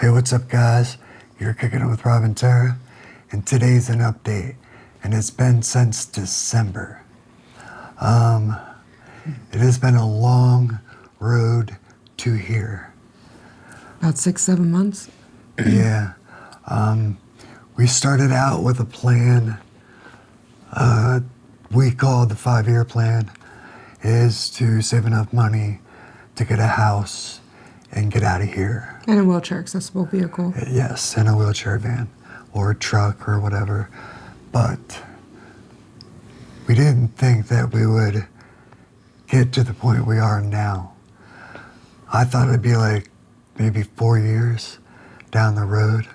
Hey, what's up, guys? You're kicking it with Rob and Tara, and today's an update, and it's been since December. It has been a long road to here. About 6-7 months. Yeah. We started out with a plan. We called the 5-year plan is to save enough money to get a house and get out of here. And a wheelchair accessible vehicle. Yes, in a wheelchair van or a truck or whatever. But we didn't think that we would get to the point we are now. I thought it'd be like maybe 4 years down the road.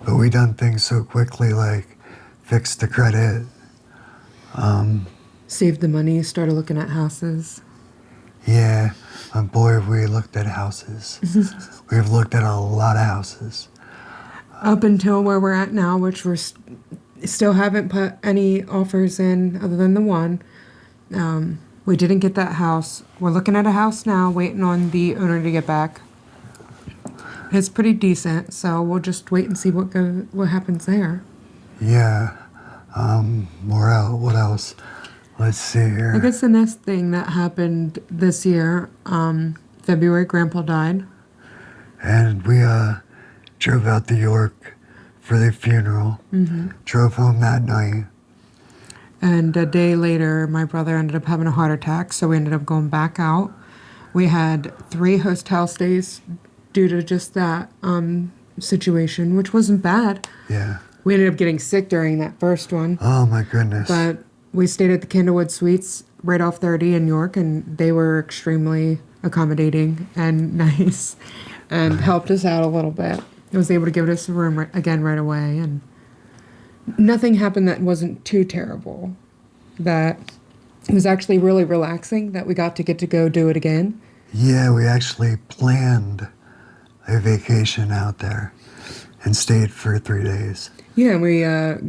But we done things so quickly, like fixed the credit. Saved the money, started looking at houses. Yeah, and boy, have we looked at houses. We've looked at a lot of houses. Up until where we're at now, which we're still haven't put any offers in other than the one. We didn't get that house. We're looking at a house now, waiting on the owner to get back. It's pretty decent, so we'll just wait and see what happens there. Yeah. What else? Let's see here. I guess the next thing that happened this year, February, Grandpa died. And we drove out to York for the funeral. Mm-hmm. Drove home that night. And a day later, my brother ended up having a heart attack, so we ended up going back out. We had 3 hotel stays due to just that situation, which wasn't bad. Yeah. We ended up getting sick during that first one. Oh, my goodness. But we stayed at the Candlewood Suites right off 30 in York, and they were extremely accommodating and nice and helped us out a little bit. I was able to give us a room again right away, and nothing happened that wasn't too terrible. That it was actually really relaxing that we got to go do it again. Yeah, we actually planned a vacation out there and stayed for 3 days. Yeah, we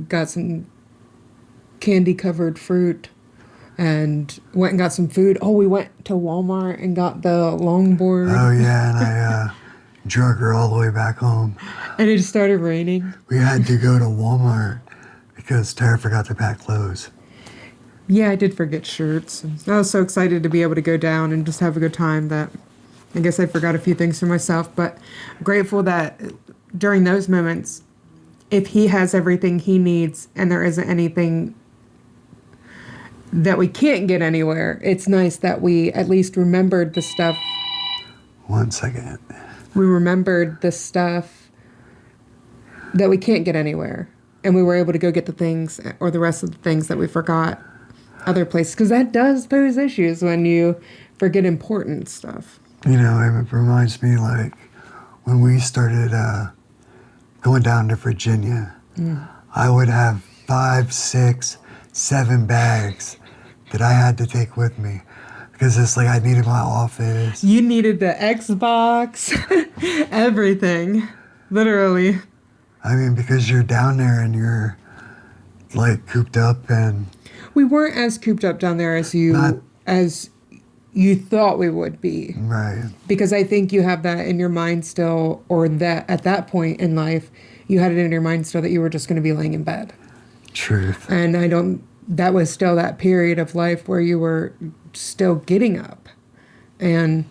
got some candy-covered fruit and went and got some food. Oh, we went to Walmart and got the longboard. Oh, yeah, and I drug her all the way back home. And it just started raining. We had to go to Walmart because Tara forgot to pack clothes. Yeah, I did forget shirts. I was so excited to be able to go down and just have a good time that I guess I forgot a few things for myself, but I'm grateful that during those moments, if he has everything he needs and there isn't anything that we can't get anywhere, it's nice that we at least remembered the stuff. 1 second. We remembered the stuff that we can't get anywhere. And we were able to go get the things or the rest of the things that we forgot other places. Because that does pose issues when you forget important stuff. You know, it reminds me like when we started going down to Virginia, I would have 5, 6, 7 bags that I had to take with me because it's like I needed my office. You needed the Xbox, everything, literally. I mean, because you're down there and you're like cooped up and... We weren't as cooped up down there as you thought we would be. Right. Because I think you have that in your mind still, or that at that point in life, you had it in your mind still that you were just going to be laying in bed. Truth. And that was still that period of life where you were still getting up and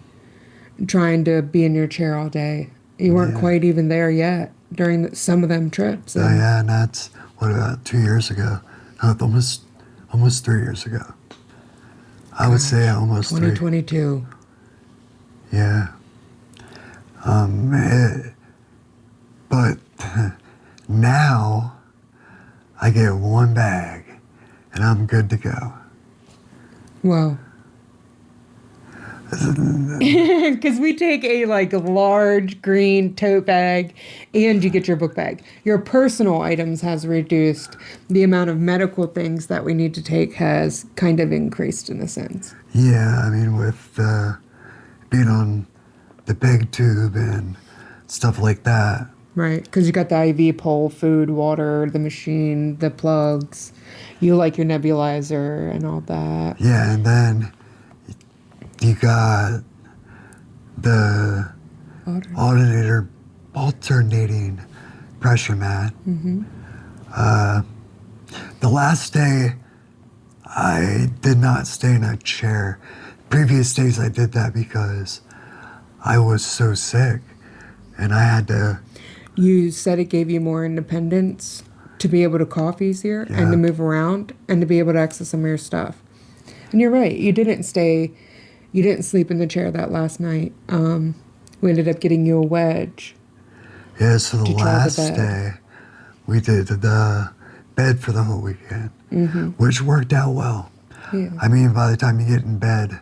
trying to be in your chair all day. You weren't quite even there yet during some of them trips. Oh, yeah, and that's, what, about 2 years ago? No, almost 3 years ago. I would say almost 2022. Yeah. But now I get 1 bag and I'm good to go. Whoa. Because we take a large green tote bag and you get your book bag. Your personal items has reduced. The amount of medical things that we need to take has kind of increased in a sense. Yeah, I mean with being on the big tube and stuff like that. Right, because you got the IV pole, food, water, the machine, the plugs. You like your nebulizer and all that. Yeah, and then you got the alternator alternating pressure mat. The last day, I did not stay in a chair. Previous days, I did that because I was so sick, and I had to. You said it gave you more independence to be able to cough easier and to move around and to be able to access some of your stuff. And you're right. You didn't sleep in the chair that last night. We ended up getting you a wedge. Yeah, so the to try last the bed. day, we did the bed for the whole weekend, which worked out well. Yeah. I mean, by the time you get in bed,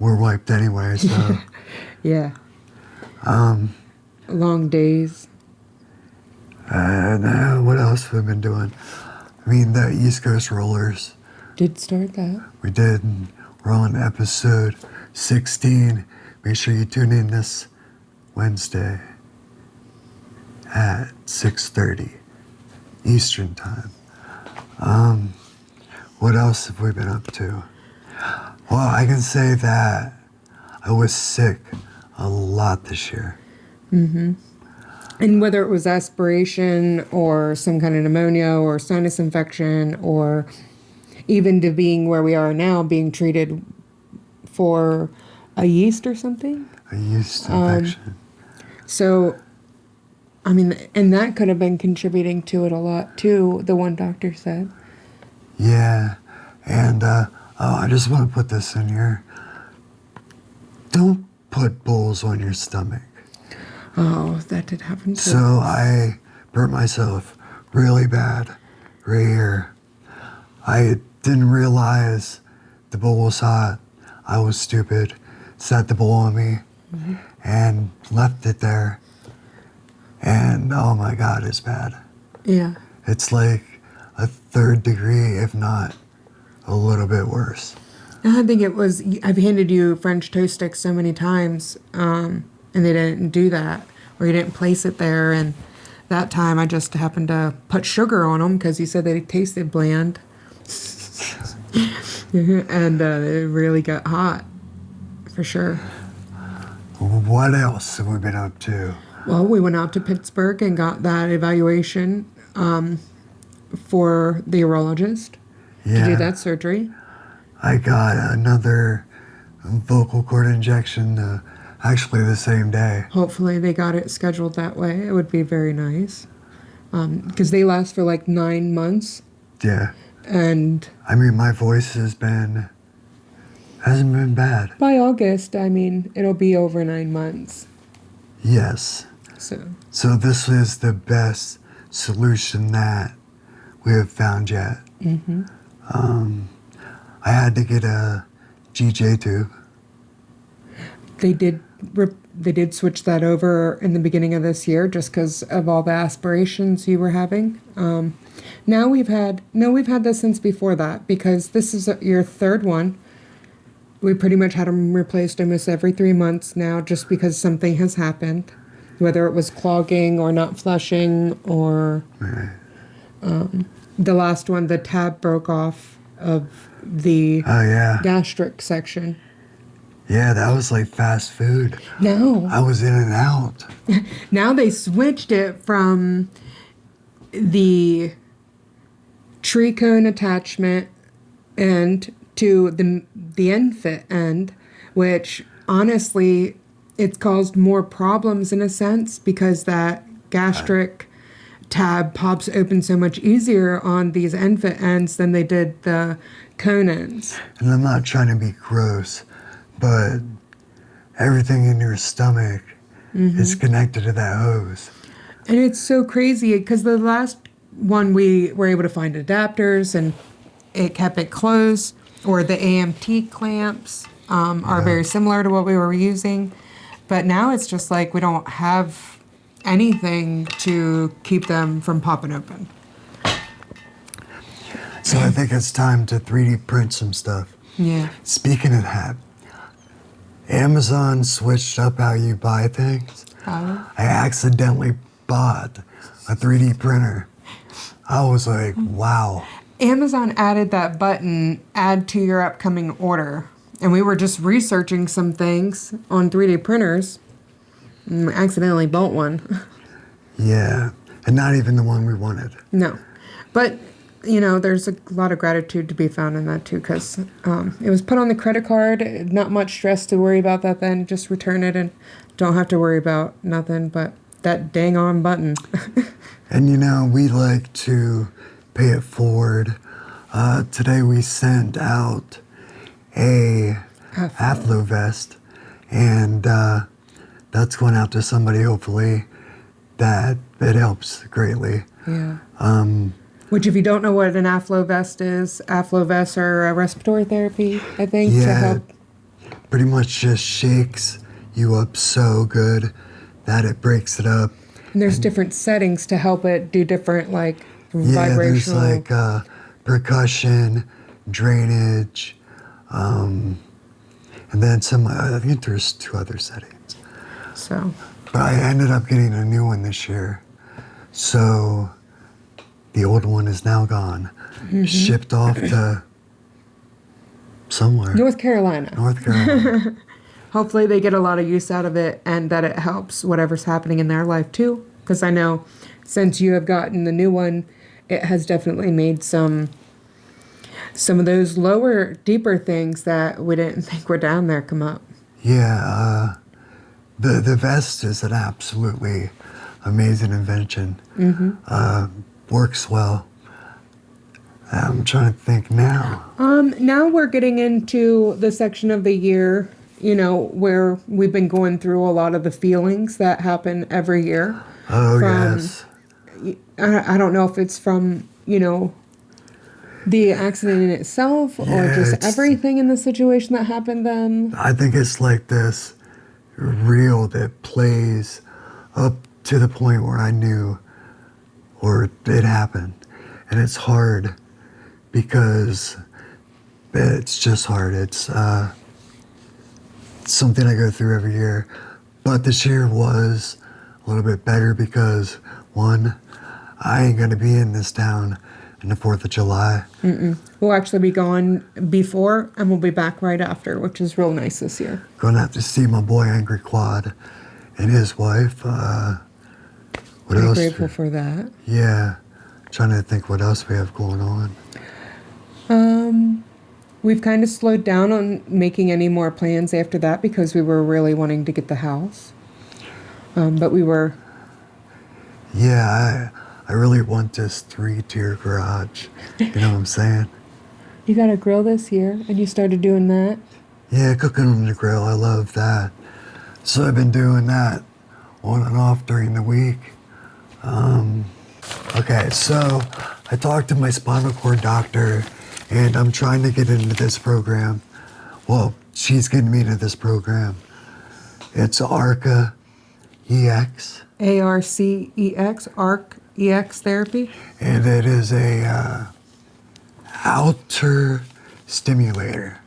we're wiped anyway, so. Yeah. Long days. And what else have we been doing? I mean, the East Coast Rollers. Did start that. We did. And we're on episode 16. Make sure you tune in this Wednesday at 6:30 Eastern Time. What else have we been up to? Well, I can say that I was sick a lot this year. And whether it was aspiration or some kind of pneumonia or sinus infection or even to being where we are now, being treated for a yeast or something. A yeast infection. So, I mean, and that could have been contributing to it a lot too, the one doctor said. Yeah. And I just want to put this in here. Don't put bowls on your stomach. Oh, that did happen too. So I burnt myself really bad right here. I didn't realize the bowl was hot. I was stupid. Set the bowl on me and left it there. And oh my God, it's bad. Yeah. It's like a 3rd degree, if not a little bit worse. I think it was, I've handed you French toast sticks so many times, and they didn't do that, or you didn't place it there. And that time I just happened to put sugar on them because you said they tasted bland. And it really got hot, for sure. What else have we been up to? Well, we went out to Pittsburgh and got that evaluation for the urologist to do that surgery. I got another vocal cord injection actually the same day. Hopefully they got it scheduled that way. It would be very nice. Because they last for like 9 months. Yeah. And I mean, my voice hasn't been bad. by August, I mean, it'll be over 9 months. Yes. So this is the best solution that we have found yet. I had to get a GJ tube. They did switch that over in the beginning of this year just because of all the aspirations you were having. We've had this since before that because this is your 3rd one. We pretty much had them replaced almost every 3 months now just because something has happened, whether it was clogging or not flushing or the last one, the tab broke off of the gastric section. Yeah, that was like fast food. No. I was in and out. Now they switched it from the tree cone attachment end to the end fit end, which honestly, it's caused more problems in a sense because that gastric tab pops open so much easier on these end fit ends than they did the cone ends. And I'm not trying to be gross, but everything in your stomach is connected to that hose. And it's so crazy because the last one we were able to find adapters and it kept it closed, or the AMT clamps are very similar to what we were using. But now it's just like we don't have anything to keep them from popping open. So I think it's time to 3D print some stuff. Yeah. Speaking of that, Amazon switched up how you buy things. Oh. I accidentally bought a 3D printer. I was like, wow. Amazon added that button, add to your upcoming order. And we were just researching some things on 3D printers. accidentally bought one. Yeah, and not even the one we wanted. No. But, you know, there's a lot of gratitude to be found in that too, because it was put on the credit card. Not much stress to worry about that then. Just return it and don't have to worry about nothing but that dang on button. And, you know, we like to pay it forward. Today we sent out a Aflo vest, and that's going out to somebody, hopefully, that it helps greatly. Yeah. Which, if you don't know what an Aflo vest is, Aflo vests are respiratory therapy, I think, to help. Pretty much just shakes you up so good that it breaks it up. And there's different settings to help it do different, like, vibrational. There's like percussion, drainage, and then I think there's 2 other settings. So. But I ended up getting a new one this year. So the old one is now gone. Shipped off to somewhere. North Carolina. North Carolina. Hopefully they get a lot of use out of it and that it helps whatever's happening in their life too. Because I know since you have gotten the new one, it has definitely made some of those lower, deeper things that we didn't think were down there come up. Yeah, the vest is an absolutely amazing invention. Works well. I'm trying to think now. Now we're getting into the section of the year, you know, where we've been going through a lot of the feelings that happen every year. Oh, yes. I don't know if it's from, you know, the accident in itself or just everything in the situation that happened then. I think it's like this reel that plays up to the point where I knew or it happened. And it's hard because it's just hard. It's something I go through every year. But this year was a little bit better because, one, I ain't going to be in this town on the 4th of July. We'll actually be gone before and we'll be back right after, which is real nice this year. Going to have to see my boy Angry Quad and his wife. What I'm else? grateful for that. Yeah. Trying to think what else we have going on. We've kind of slowed down on making any more plans after that because we were really wanting to get the house. But we were... Yeah, I really want this 3-tier garage. You know what I'm saying? You got a grill this year and you started doing that? Yeah, cooking on the grill. I love that. So I've been doing that on and off during the week. Okay, so I talked to my spinal cord doctor and I'm trying to get into this program. Well, she's getting me into this program. It's ARCA EX. ARCEX, ARC EX therapy. And it is a outer stimulator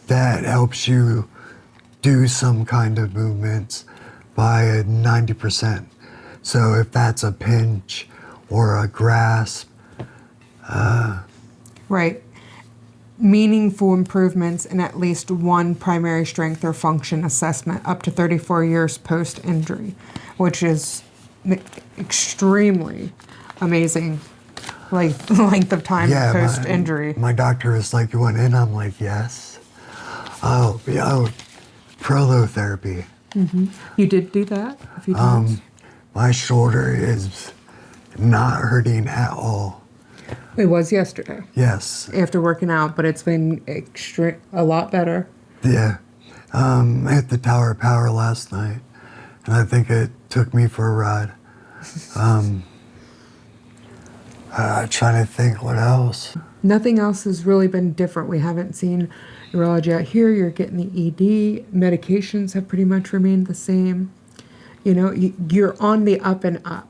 that helps you do some kind of movements by 90%. So if that's a pinch or a grasp. Right. Meaningful improvements in at least one primary strength or function assessment up to 34 years post-injury, which is extremely amazing, like length of time post-injury. My doctor was like, "You want in?" I'm like, "Yes." Oh, prolotherapy. You did do that a few times? My shoulder is not hurting at all. It was yesterday. Yes. After working out, but it's been a lot better. Yeah. I hit the Tower of Power last night, and I think it took me for a ride. Trying to think what else. Nothing else has really been different. We haven't seen neurology out here. You're getting the ED. Medications have pretty much remained the same. You know, you're on the up and up.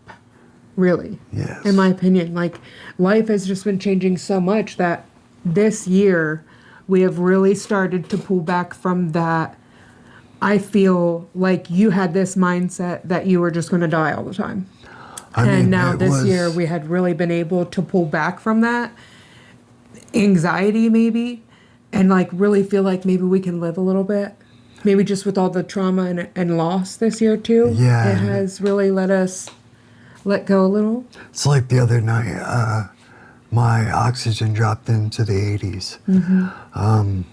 Really, Yes. in my opinion. Like, life has just been changing so much that this year we have really started to pull back from that. I feel like you had this mindset that you were just going to die all the time. And now this year we had really been able to pull back from that anxiety maybe and like really feel like maybe we can live a little bit. maybe just with all the trauma and loss this year too. Yeah. It has really let us let go a little. It's like the other night, my oxygen dropped into the 80s. And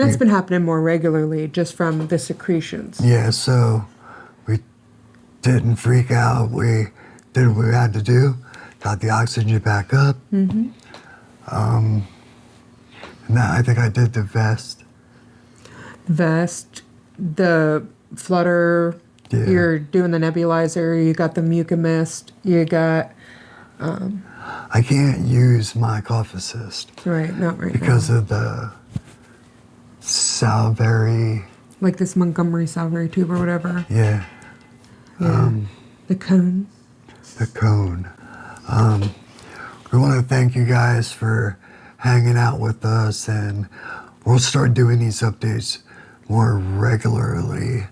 that's been happening more regularly just from the secretions. Yeah, so we didn't freak out. We did what we had to do, got the oxygen back up. And that, I think I did the vest. The flutter, Yeah. you're doing the nebulizer, you got the mucus mist, you got, I can't use my cough assist right, not right because now. of the salivary, Like this Montgomery salivary tube or whatever. yeah, Yeah. The cone. the cone. We want to thank you guys for hanging out with us, and we'll start doing these updates more regularly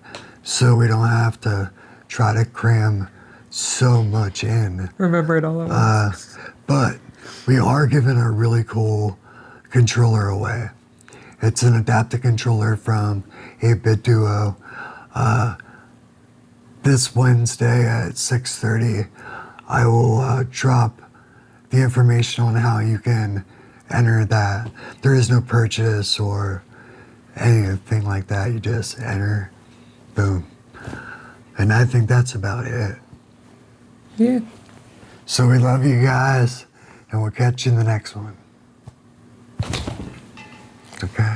so we don't have to try to cram so much in. Remember it all at once. But we are giving a really cool controller away. It's an adaptive controller from 8-Bit Duo. This Wednesday at 6:30, I will drop the information on how you can enter that. There is no purchase or anything like that. You just enter, boom. And I think that's about it. Yeah. So we love you guys, and we'll catch you in the next one. Okay.